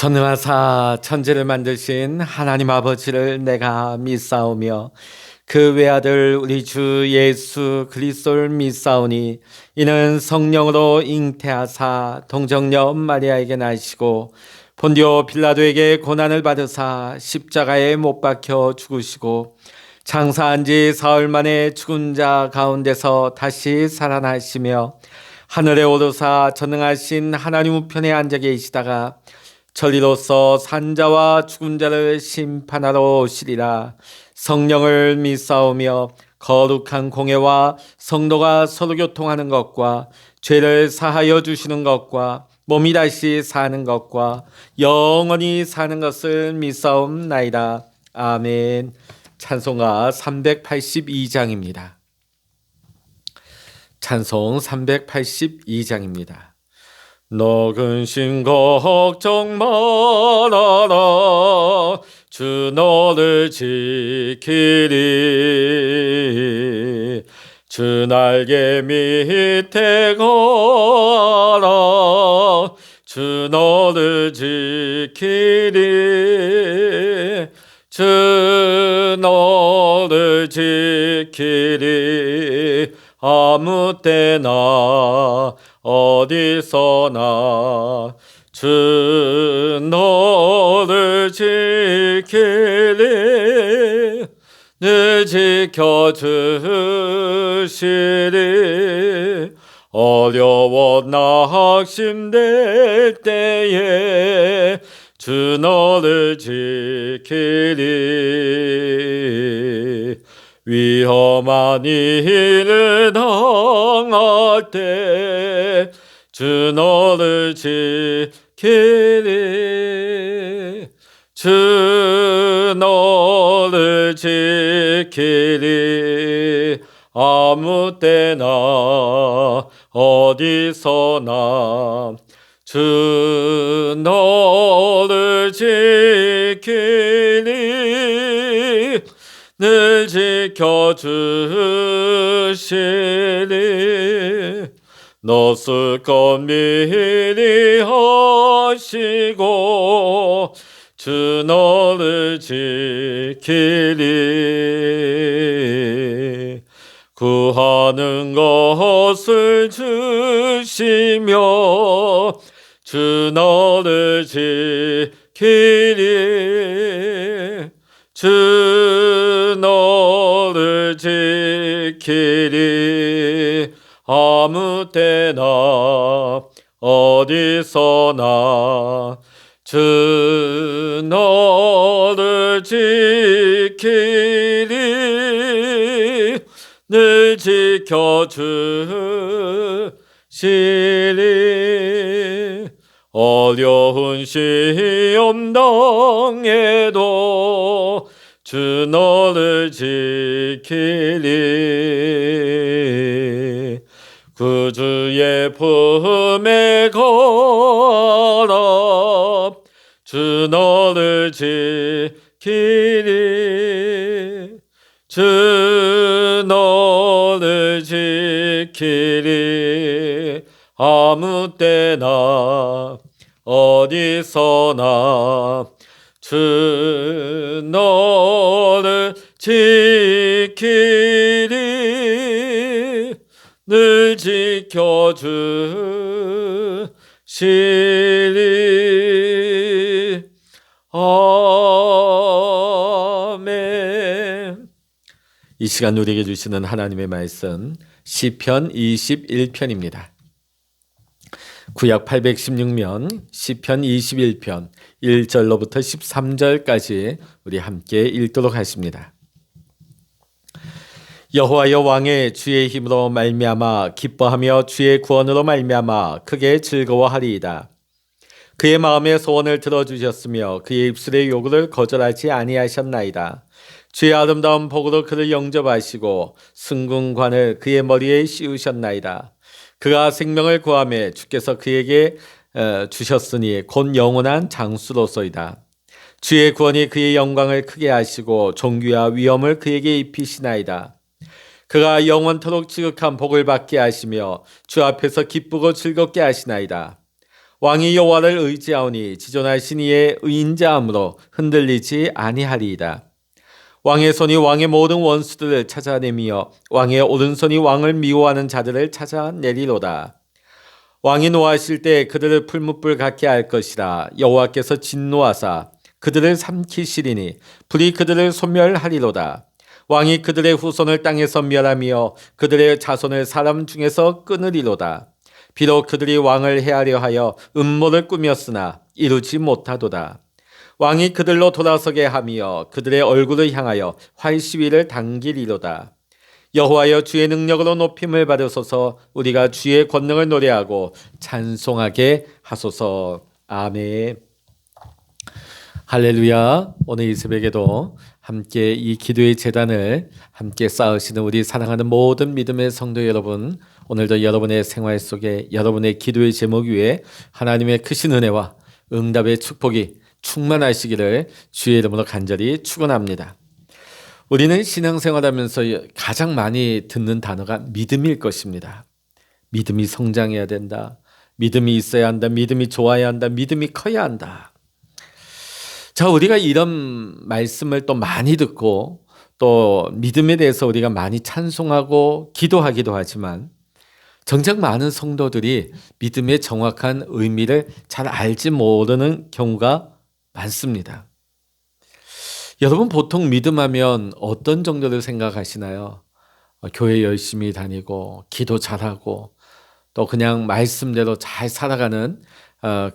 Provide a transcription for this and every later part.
전능하사 천지를 만드신 하나님 아버지를 내가 믿사오며 그 외아들 우리 주 예수 그리스도를 믿사오니 이는 성령으로 잉태하사 동정녀 마리아에게 나시고 본디오 빌라도에게 고난을 받으사 십자가에 못 박혀 죽으시고 장사한 지 사흘 만에 죽은 자 가운데서 다시 살아나시며 하늘에 오르사 전능하신 하나님 우편에 앉아 계시다가 전리로서 산자와 죽은 자를 심판하러 오시리라. 성령을 믿사오며 거룩한 공회와 성도가 서로 교통하는 것과 죄를 사하여 주시는 것과 몸이 다시 사는 것과 영원히 사는 것을 믿사옵나이다. 아멘. 찬송가 382장입니다. 찬송 382장입니다. 너 근심 걱정 말아라. 주 너를 지키리. 주 날개 밑에 거라. 주 너를 지키리. 주 너를 지키리. 아무 때나 어디서나 주 너를 지키리. 늘 지켜주시리. 어려워 낙심될 때에 주 너를 지키리. 위험한 일을 당할 때 주 너를 지키리. 주 너를 지키리. 아무 때나 어디서나 주 너를 지키리. 늘 지켜주시리. 너 쓸 것 미리 하시고 주 너를 지키리. 구하는 것을 주시며 주 너를 지키리. 주 너를 지키리. 아무 때나 어디서나 주 너를 지키리. 늘 지켜주시리. 어려운 시험 당해도 주 너를 지키리. 구주의 품에 걸어 주 너를 지키리. 주 너를 지키리. 아무 때나 어디서나 주 너를 지키리. 늘 지켜주시리. 아멘. 이 시간 우리에게 주시는 하나님의 말씀 시편 21편입니다. 구약 816면 시편 21편 1절로부터 13절까지 우리 함께 읽도록 하십니다. 여호와여 왕의 주의 힘으로 말미암아 기뻐하며 주의 구원으로 말미암아 크게 즐거워하리이다. 그의 마음의 소원을 들어주셨으며 그의 입술의 요구를 거절하지 아니하셨나이다. 주의 아름다운 복으로 그를 영접하시고 승궁관을 그의 머리에 씌우셨나이다. 그가 생명을 구하매 주께서 그에게 주셨으니 곧 영원한 장수로소이다. 주의 구원이 그의 영광을 크게 하시고 존귀와 위엄을 그에게 입히시나이다. 그가 영원토록 지극한 복을 받게 하시며 주 앞에서 기쁘고 즐겁게 하시나이다. 왕이 여호와를 의지하오니 지존하신 이의 의인자함으로 흔들리지 아니하리이다. 왕의 손이 왕의 모든 원수들을 찾아내며 왕의 오른손이 왕을 미워하는 자들을 찾아내리로다. 왕이 노하실 때 그들을 풀무불 같게 할 것이라. 여호와께서 진노하사 그들을 삼키시리니 불이 그들을 소멸하리로다. 왕이 그들의 후손을 땅에서 멸하며 그들의 자손을 사람 중에서 끊으리로다. 비록 그들이 왕을 해하려 하여 음모를 꾸몄으나 이루지 못하도다. 왕이 그들로 돌아서게 하며 그들의 얼굴을 향하여 활시위를 당기리로다. 여호와여 주의 능력으로 높임을 받으소서. 우리가 주의 권능을 노래하고 찬송하게 하소서. 아멘. 할렐루야. 오늘 이 새벽에도 함께 이 기도의 제단을 함께 쌓으시는 우리 사랑하는 모든 믿음의 성도 여러분, 오늘도 여러분의 생활 속에 여러분의 기도의 제목 위에 하나님의 크신 은혜와 응답의 축복이 충만하시기를 주의 이름으로 간절히 축원합니다. 우리는 신앙생활하면서 가장 많이 듣는 단어가 믿음일 것입니다. 믿음이 성장해야 된다. 믿음이 있어야 한다. 믿음이 좋아야 한다. 믿음이 커야 한다. 자, 우리가 이런 말씀을 또 많이 듣고 또 믿음에 대해서 우리가 많이 찬송하고 기도하기도 하지만 정작 많은 성도들이 믿음의 정확한 의미를 잘 알지 모르는 경우가 많습니다. 여러분 보통 믿음하면 어떤 정도를 생각하시나요? 교회 열심히 다니고 기도 잘하고 또 그냥 말씀대로 잘 살아가는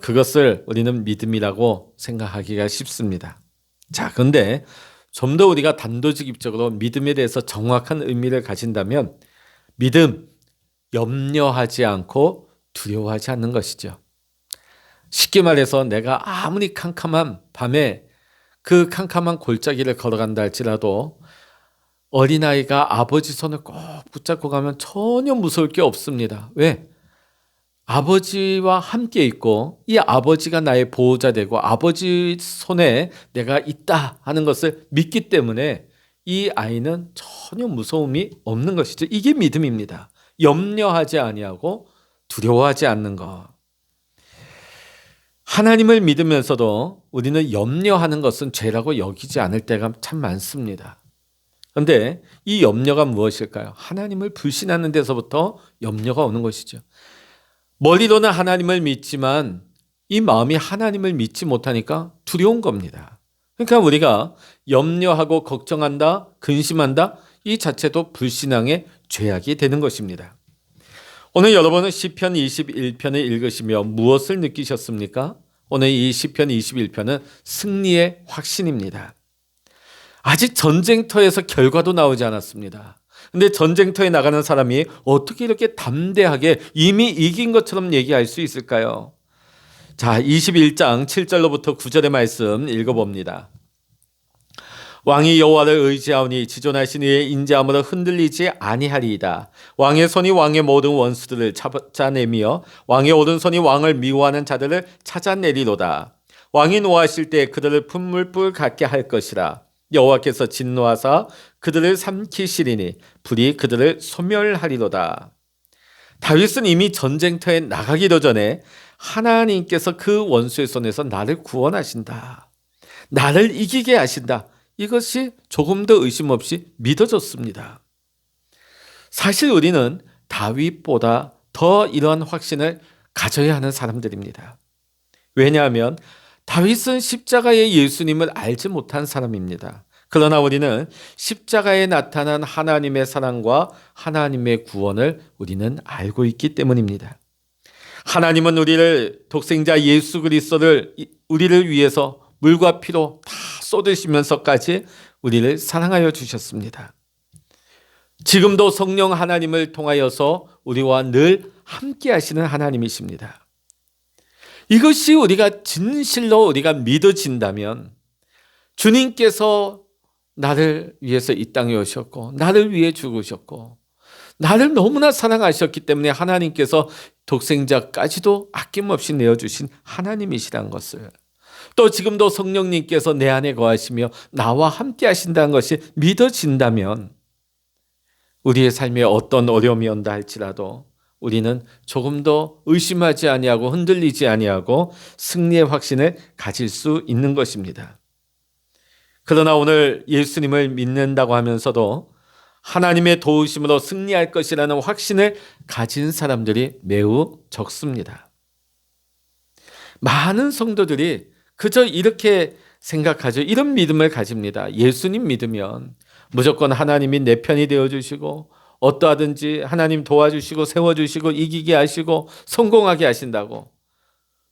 그것을 우리는 믿음이라고 생각하기가 쉽습니다. 자, 그런데 좀 더 우리가 단도직입적으로 믿음에 대해서 정확한 의미를 가진다면 믿음, 염려하지 않고 두려워하지 않는 것이죠. 쉽게 말해서 내가 아무리 캄캄한 밤에 그 캄캄한 골짜기를 걸어간다 할지라도 어린아이가 아버지 손을 꼭 붙잡고 가면 전혀 무서울 게 없습니다. 왜? 아버지와 함께 있고 이 아버지가 나의 보호자 되고 아버지 손에 내가 있다 하는 것을 믿기 때문에 이 아이는 전혀 무서움이 없는 것이죠. 이게 믿음입니다. 염려하지 아니하고 두려워하지 않는 것. 하나님을 믿으면서도 우리는 염려하는 것은 죄라고 여기지 않을 때가 참 많습니다. 그런데 이 염려가 무엇일까요? 하나님을 불신하는 데서부터 염려가 오는 것이죠. 머리로는 하나님을 믿지만 이 마음이 하나님을 믿지 못하니까 두려운 겁니다. 그러니까 우리가 염려하고 걱정한다, 근심한다, 이 자체도 불신앙의 죄악이 되는 것입니다. 오늘 여러분은 시편 21편을 읽으시며 무엇을 느끼셨습니까? 오늘 이 시편 21편은 승리의 확신입니다. 아직 전쟁터에서 결과도 나오지 않았습니다. 근데 전쟁터에 나가는 사람이 어떻게 이렇게 담대하게 이미 이긴 것처럼 얘기할 수 있을까요? 자, 21장 7절로부터 9절의 말씀 읽어봅니다. 왕이 여호와를 의지하오니 지존하신 이의 인자함으로 흔들리지 아니하리이다. 왕의 손이 왕의 모든 원수들을 찾아내며 왕의 오른손이 왕을 미워하는 자들을 찾아내리로다. 왕이 노하실 때 그들을 풀무불 같게 할 것이라. 여호와께서 진노하사 그들을 삼키시리니 불이 그들을 소멸하리로다. 다윗은 이미 전쟁터에 나가기도 전에 하나님께서 그 원수의 손에서 나를 구원하신다. 나를 이기게 하신다. 이것이 조금 더 의심 없이 믿어졌습니다. 사실 우리는 다윗보다 더 이러한 확신을 가져야 하는 사람들입니다. 왜냐하면 다윗은 십자가의 예수님을 알지 못한 사람입니다. 그러나 우리는 십자가에 나타난 하나님의 사랑과 하나님의 구원을 우리는 알고 있기 때문입니다. 하나님은 우리를 독생자 예수 그리스도를 우리를 위해서 물과 피로 다 쏟으시면서까지 우리를 사랑하여 주셨습니다. 지금도 성령 하나님을 통하여서 우리와 늘 함께 하시는 하나님이십니다. 이것이 우리가 진실로 우리가 믿어진다면 주님께서 나를 위해서 이 땅에 오셨고 나를 위해 죽으셨고 나를 너무나 사랑하셨기 때문에 하나님께서 독생자까지도 아낌없이 내어주신 하나님이시라는 것을, 또 지금도 성령님께서 내 안에 거하시며 나와 함께 하신다는 것이 믿어진다면 우리의 삶에 어떤 어려움이 온다 할지라도 우리는 조금 더 의심하지 아니하고 흔들리지 아니하고 승리의 확신을 가질 수 있는 것입니다. 그러나 오늘 예수님을 믿는다고 하면서도 하나님의 도우심으로 승리할 것이라는 확신을 가진 사람들이 매우 적습니다. 많은 성도들이 그저 이렇게 생각하죠. 이런 믿음을 가집니다. 예수님 믿으면 무조건 하나님이 내 편이 되어주시고 어떠하든지 하나님 도와주시고 세워주시고 이기게 하시고 성공하게 하신다고,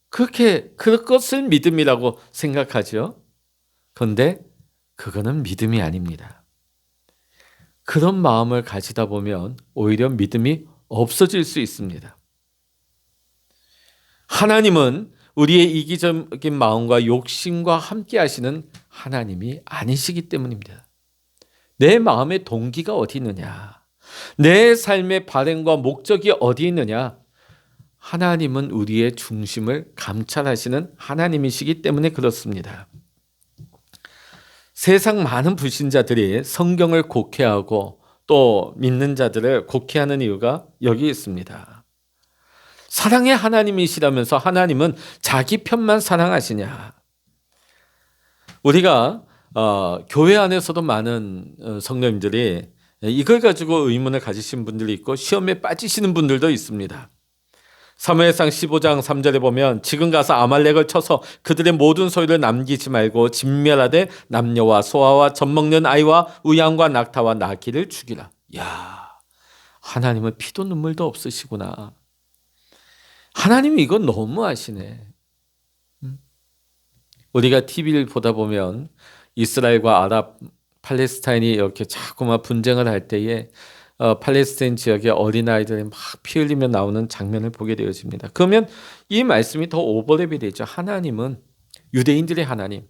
그렇게 그것을 믿음이라고 생각하죠. 그런데 그거는 믿음이 아닙니다. 그런 마음을 가지다 보면 오히려 믿음이 없어질 수 있습니다. 하나님은 우리의 이기적인 마음과 욕심과 함께 하시는 하나님이 아니시기 때문입니다. 내 마음의 동기가 어디 있느냐, 내 삶의 발행과 목적이 어디 있느냐, 하나님은 우리의 중심을 감찰하시는 하나님이시기 때문에 그렇습니다. 세상 많은 불신자들이 성경을 곡해하고 또 믿는 자들을 곡해하는 이유가 여기 있습니다. 사랑의 하나님이시라면서 하나님은 자기 편만 사랑하시냐. 우리가 교회 안에서도 많은 성도님들이 이걸 가지고 의문을 가지신 분들이 있고 시험에 빠지시는 분들도 있습니다. 사무엘상 15장 3절에 보면 지금 가서 아말렉을 쳐서 그들의 모든 소유를 남기지 말고 진멸하되 남녀와 소아와 젖먹는 아이와 우양과 낙타와 나귀를 죽이라. 야, 하나님은 피도 눈물도 없으시구나. 하나님이 이건 너무하시네. 우리가 TV를 보다 보면 이스라엘과 아랍, 팔레스타인이 이렇게 자꾸만 분쟁을 할 때에 팔레스타인 지역의 어린아이들이 막 피 흘리며 나오는 장면을 보게 되어집니다. 그러면 이 말씀이 더 오버랩이 되죠. 하나님은 유대인들의 하나님,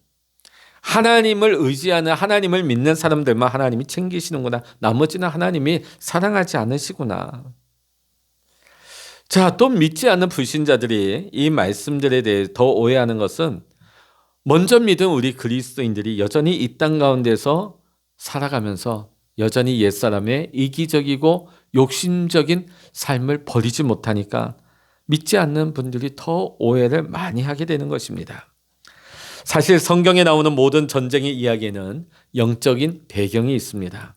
하나님을 의지하는, 하나님을 믿는 사람들만 하나님이 챙기시는구나. 나머지는 하나님이 사랑하지 않으시구나. 자, 또 믿지 않는 불신자들이 이 말씀들에 대해 더 오해하는 것은 먼저 믿은 우리 그리스도인들이 여전히 이 땅 가운데서 살아가면서 여전히 옛사람의 이기적이고 욕심적인 삶을 버리지 못하니까 믿지 않는 분들이 더 오해를 많이 하게 되는 것입니다. 사실 성경에 나오는 모든 전쟁의 이야기에는 영적인 배경이 있습니다.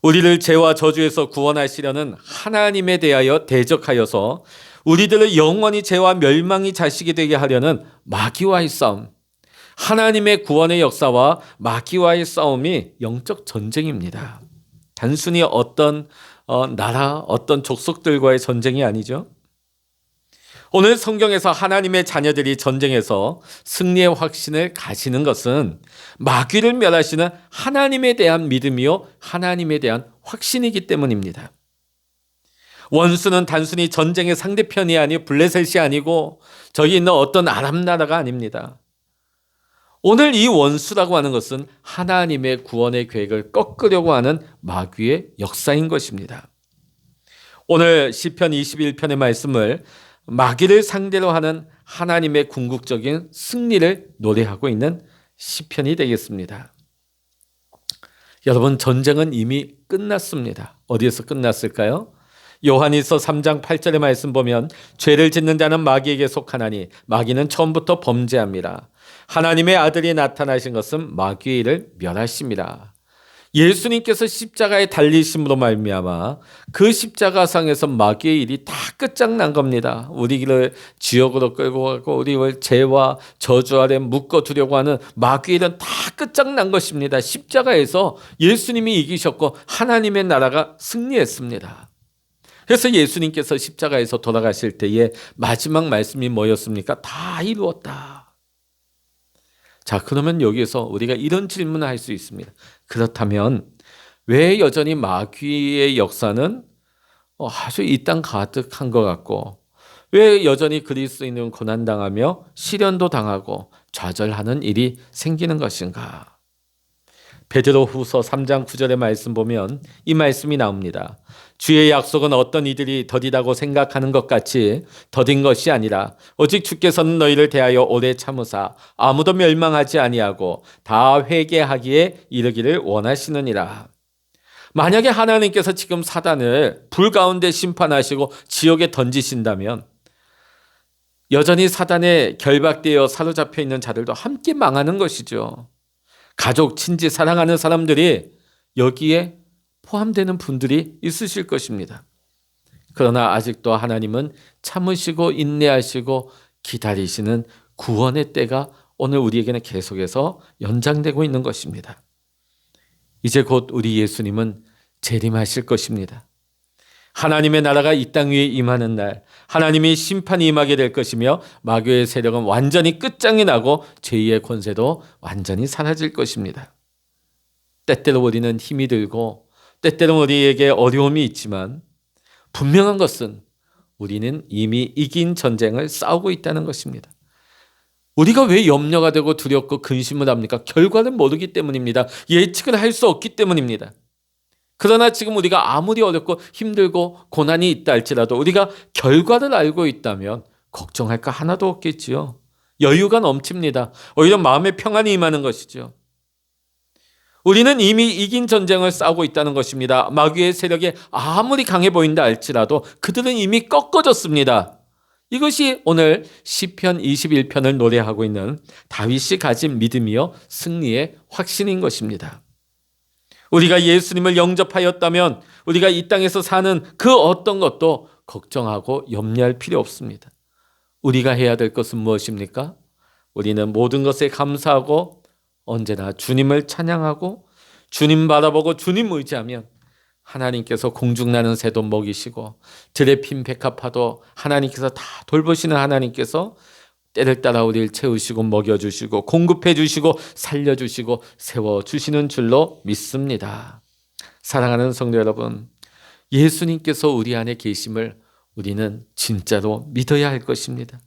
우리를 죄와 저주에서 구원하시려는 하나님에 대하여 대적하여서 우리들을 영원히 죄와 멸망이 자식이 되게 하려는 마귀와의 싸움, 하나님의 구원의 역사와 마귀와의 싸움이 영적 전쟁입니다. 단순히 어떤 나라, 어떤 족속들과의 전쟁이 아니죠. 오늘 성경에서 하나님의 자녀들이 전쟁에서 승리의 확신을 가지는 것은 마귀를 멸하시는 하나님에 대한 믿음이요, 하나님에 대한 확신이기 때문입니다. 원수는 단순히 전쟁의 상대편이 아니고 블레셋이 아니고 저기 있는 어떤 아랍 나라가 아닙니다. 오늘 이 원수라고 하는 것은 하나님의 구원의 계획을 꺾으려고 하는 마귀의 역사인 것입니다. 오늘 시편 21편의 말씀을 마귀를 상대로 하는 하나님의 궁극적인 승리를 노래하고 있는 시편이 되겠습니다. 여러분, 전쟁은 이미 끝났습니다. 어디에서 끝났을까요? 요한일서 3장 8절의 말씀 보면 죄를 짓는 자는 마귀에게 속하나니 마귀는 처음부터 범죄합니다. 하나님의 아들이 나타나신 것은 마귀의 일을 멸하심이라. 예수님께서 십자가에 달리심으로 말미암아 그 십자가상에서 마귀의 일이 다 끝장난 겁니다. 우리를 지옥으로 끌고 가고 우리를 죄와 저주 아래 묶어두려고 하는 마귀의 일은 다 끝장난 것입니다. 십자가에서 예수님이 이기셨고 하나님의 나라가 승리했습니다. 그래서 예수님께서 십자가에서 돌아가실 때에 마지막 말씀이 뭐였습니까? 다 이루었다. 자, 그러면 여기에서 우리가 이런 질문을 할 수 있습니다. 그렇다면 왜 여전히 마귀의 역사는 아주 이 땅 가득한 것 같고 왜 여전히 그리스도인은 고난당하며 시련도 당하고 좌절하는 일이 생기는 것인가? 베드로후서 3장 9절의 말씀 보면 이 말씀이 나옵니다. 주의 약속은 어떤 이들이 더디다고 생각하는 것 같이 더딘 것이 아니라 오직 주께서는 너희를 대하여 오래 참으사 아무도 멸망하지 아니하고 다 회개하기에 이르기를 원하시느니라. 만약에 하나님께서 지금 사단을 불 가운데 심판하시고 지옥에 던지신다면 여전히 사단에 결박되어 사로잡혀 있는 자들도 함께 망하는 것이죠. 가족, 친지, 사랑하는 사람들이 여기에 포함되는 분들이 있으실 것입니다. 그러나 아직도 하나님은 참으시고 인내하시고 기다리시는 구원의 때가 오늘 우리에게는 계속해서 연장되고 있는 것입니다. 이제 곧 우리 예수님은 재림하실 것입니다. 하나님의 나라가 이 땅 위에 임하는 날, 하나님이 심판이 임하게 될 것이며 마귀의 세력은 완전히 끝장이 나고 죄의 권세도 완전히 사라질 것입니다. 때때로 우리는 힘이 들고 때때로 우리에게 어려움이 있지만 분명한 것은 우리는 이미 이긴 전쟁을 싸우고 있다는 것입니다. 우리가 왜 염려가 되고 두렵고 근심을 합니까? 결과를 모르기 때문입니다. 예측을 할 수 없기 때문입니다. 그러나 지금 우리가 아무리 어렵고 힘들고 고난이 있다 할지라도 우리가 결과를 알고 있다면 걱정할 거 하나도 없겠지요. 여유가 넘칩니다. 오히려 마음의 평안이 임하는 것이죠. 우리는 이미 이긴 전쟁을 싸우고 있다는 것입니다. 마귀의 세력이 아무리 강해 보인다 할지라도 그들은 이미 꺾어졌습니다. 이것이 오늘 시편 21편을 노래하고 있는 다윗이 가진 믿음이요 승리의 확신인 것입니다. 우리가 예수님을 영접하였다면 우리가 이 땅에서 사는 그 어떤 것도 걱정하고 염려할 필요 없습니다. 우리가 해야 될 것은 무엇입니까? 우리는 모든 것에 감사하고 언제나 주님을 찬양하고 주님 바라보고 주님 의지하면 하나님께서 공중나는 새도 먹이시고 들에 핀 백합화도 하나님께서 다 돌보시는 하나님께서 때를 따라 우리를 채우시고 먹여주시고 공급해주시고 살려주시고 세워주시는 줄로 믿습니다. 사랑하는 성도 여러분, 예수님께서 우리 안에 계심을 우리는 진짜로 믿어야 할 것입니다.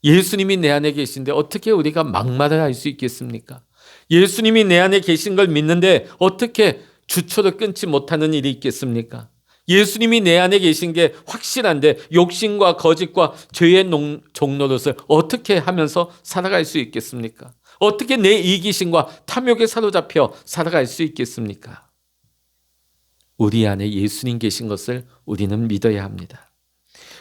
예수님이 내 안에 계신데 어떻게 우리가 막말을 할 수 있겠습니까? 예수님이 내 안에 계신 걸 믿는데 어떻게 주초를 끊지 못하는 일이 있겠습니까? 예수님이 내 안에 계신 게 확실한데 욕심과 거짓과 죄의 종노릇을 어떻게 하면서 살아갈 수 있겠습니까? 어떻게 내 이기심과 탐욕에 사로잡혀 살아갈 수 있겠습니까? 우리 안에 예수님 계신 것을 우리는 믿어야 합니다.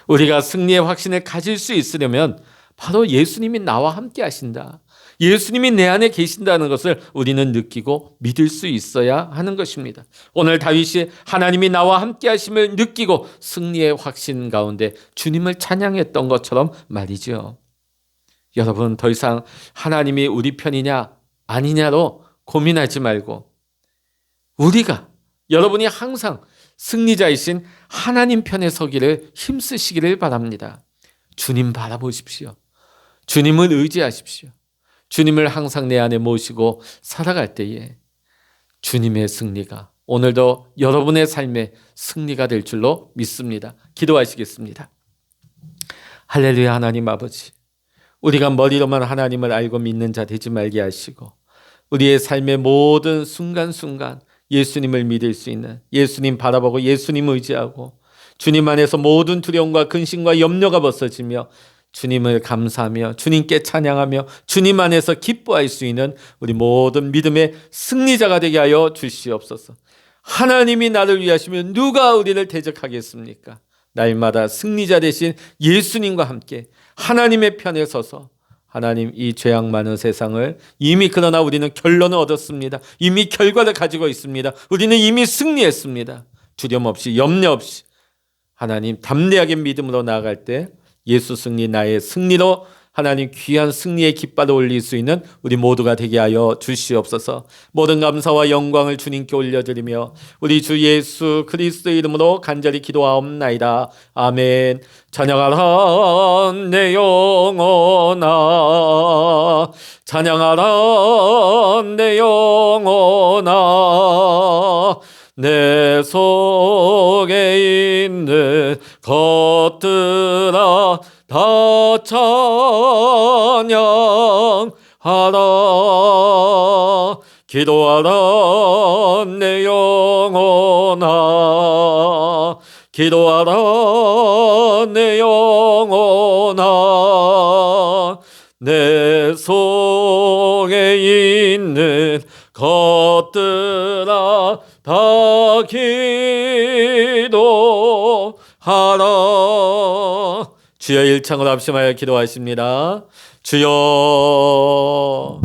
우리가 승리의 확신을 가질 수 있으려면 바로 예수님이 나와 함께 하신다. 예수님이 내 안에 계신다는 것을 우리는 느끼고 믿을 수 있어야 하는 것입니다. 오늘 다윗이 하나님이 나와 함께 하심을 느끼고 승리의 확신 가운데 주님을 찬양했던 것처럼 말이죠. 여러분, 더 이상 하나님이 우리 편이냐 아니냐로 고민하지 말고 여러분이 항상 승리자이신 하나님 편에 서기를 힘쓰시기를 바랍니다. 주님 바라보십시오. 주님을 의지하십시오. 주님을 항상 내 안에 모시고 살아갈 때에 주님의 승리가 오늘도 여러분의 삶의 승리가 될 줄로 믿습니다. 기도하시겠습니다. 할렐루야. 하나님 아버지, 우리가 머리로만 하나님을 알고 믿는 자 되지 말게 하시고 우리의 삶의 모든 순간순간 예수님을 믿을 수 있는, 예수님 바라보고 예수님 의지하고 주님 안에서 모든 두려움과 근심과 염려가 벗어지며 주님을 감사하며 주님께 찬양하며 주님 안에서 기뻐할 수 있는 우리 모든 믿음의 승리자가 되게 하여 주시옵소서. 하나님이 나를 위하시면 누가 우리를 대적하겠습니까? 날마다 승리자 되신 예수님과 함께 하나님의 편에 서서 하나님, 이 죄악 많은 세상을 이미, 그러나 우리는 결론을 얻었습니다. 이미 결과를 가지고 있습니다. 우리는 이미 승리했습니다. 두려움 없이 염려 없이 하나님 담대하게 믿음으로 나아갈 때 예수 승리, 나의 승리로 하나님 귀한 승리의 깃발을 올릴 수 있는 우리 모두가 되게 하여 주시옵소서. 모든 감사와 영광을 주님께 올려드리며 우리 주 예수 그리스도의 이름으로 간절히 기도하옵나이다. 아멘. 찬양하라 내 영혼아, 찬양하라 내 영혼아, 내 속에 있는 것들아 다 찬양하라. 기도하라 내 영혼아, 기도하라 내 영혼아, 내 속에 있는 것들아 다 기도하라. 주여 일창으로 합심하여 기도하십니다. 주여